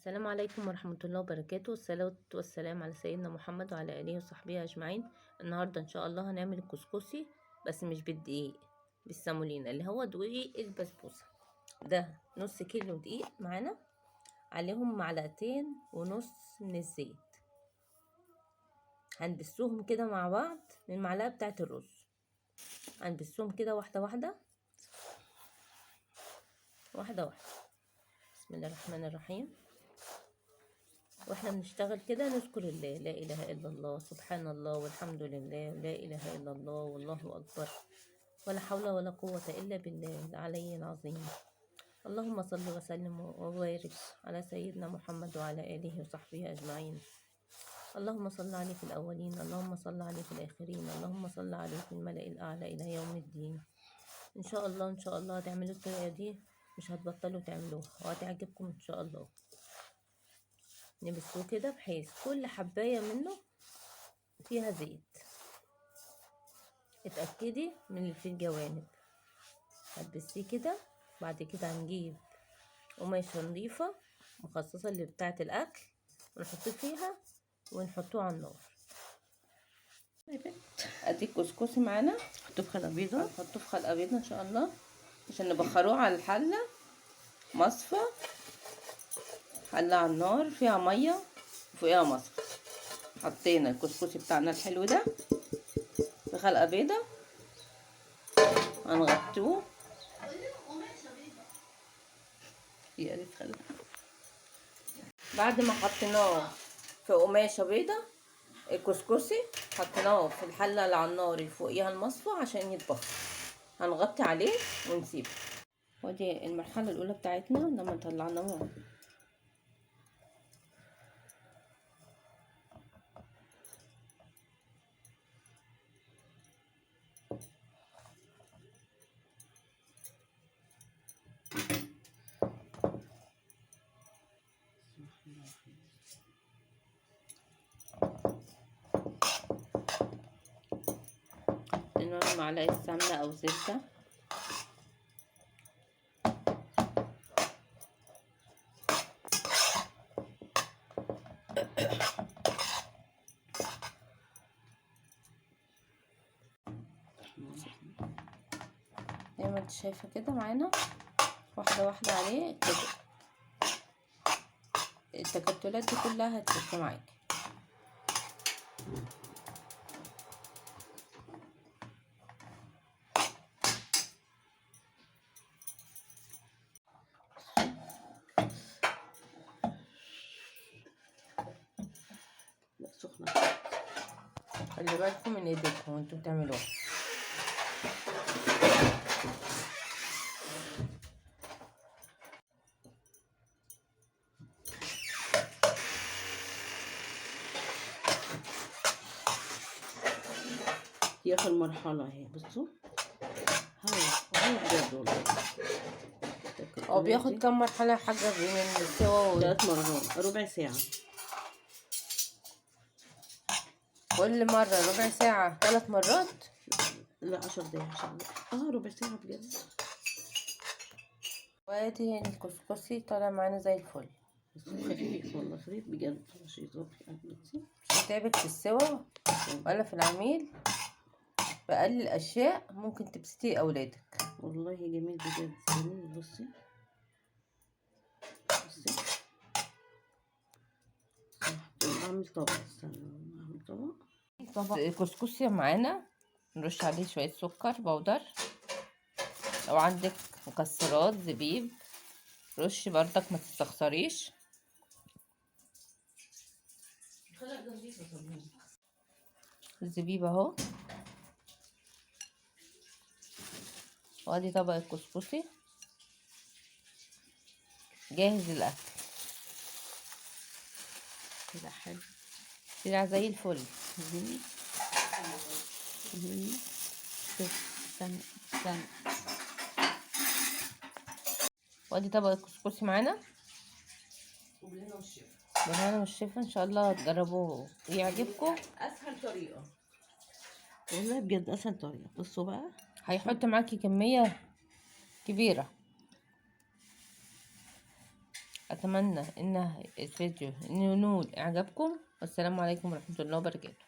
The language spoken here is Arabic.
السلام عليكم ورحمة الله وبركاته. الصلاة والسلام على سيدنا محمد وعلى آله وصحبه أجمعين. النهاردة إن شاء الله هنعمل الكسكسي، بس مش بالدقيق، بالسامولينا اللي هو دقيق البسبوسة. ده نص كيلو دقيق معانا، عليهم معلقتين ونص من الزيت. هنبسوهم كده مع بعض من المعلقة بتاعة الرز، هنبسوهم كده واحدة واحدة واحدة واحدة. بسم الله الرحمن الرحيم. واحنا بنشتغل كده نذكر الله، لا اله الا الله، سبحان الله والحمد لله، لا اله الا الله والله اكبر، ولا حول ولا قوة الا بالله العلي العظيم. اللهم صل وسلم وبارك على سيدنا محمد وعلى اله وصحبه اجمعين. اللهم صل عليه في الاولين، اللهم صل عليه في الاخرين، اللهم صل عليه في الملأ الاعلى الى يوم الدين. ان شاء الله ان شاء الله هتعملوا الطريقة دي، مش هتبطلوا تعملوها وهتعجبكم ان شاء الله. نبسوه كده بحيث كل حباية منه فيها زيت. اتأكدي من اللي في الجوانب. هتبسيه كده. بعد كده هنجيب قماشة نظيفة مخصصة اللي بتاعة الأكل ونحطه فيها ونحطوه على النار. ادي الكسكسي معانا، نحطه في خلقة بيضة، هنحطه في خلقة بيضة ان شاء الله عشان نبخروه على الحلة. مصفى، حلة على النار فيها مية وفوقيها مصفى. حطينا الكسكسي بتاعنا الحلو ده في خلقة بيضة، هنغطوه في ألف خلقة. بعد ما حطيناه في قماشة بيضة الكسكسي، حطيناه في الحلة اللي على النار اللي فوقيها المصفى عشان يتبخر. هنغطي عليه ونسيبه. ودي المرحلة الأولى بتاعتنا لما طلعناه. حطينا معلقة سمنة أو زبدة. زي ما انت شايفة كده معانا، واحدة واحدة عليه كده. التكتلات دي كلها هتفك معاكي. لا سخنة. خلي بالكم من ايديكم وانتوا بتعملوها. دي آخر مرحلة اهي، بصوا هوا بجد والله. هو بياخد كام مرحلة يا حاجة من السوا؟ 3 مرات، ربع ساعة كل مرة ربع ساعة 3 مرات؟ لا 10 دقايق، 10 دقايق، ربع ساعة بجد. وادي الكسكسي طالع معانا زي الفل. خفيف والله، خفيف بجد، مش يضرب بصي. مش هتعبك في السوا ولا في العميل. بأقل الأشياء ممكن تبسطي أولادك. والله جميل بجد، جميل. بصي بصي، اعمل طبق، استنى اعمل طبق. الكسكسي معانا نرش عليه شوية سكر بودر. لو عندك مكسرات زبيب رش بردك، ما تستخسريش. الزبيب اهو. وادي طبق الكسكسي جاهز للاكل. كده حلو، طلع زي الفل. استنى استنى. وادي طبق الكسكسي معانا. بالهنا والشفا، ان شاء الله تجربوه ويعجبكم. اسهل طريقة والله بجد، اسهل طريقة. بصوا بقى، هيحط معاكي كمية كبيرة، أتمنى إن الفيديو ينول إعجابكم. والسلام عليكم ورحمة الله وبركاته.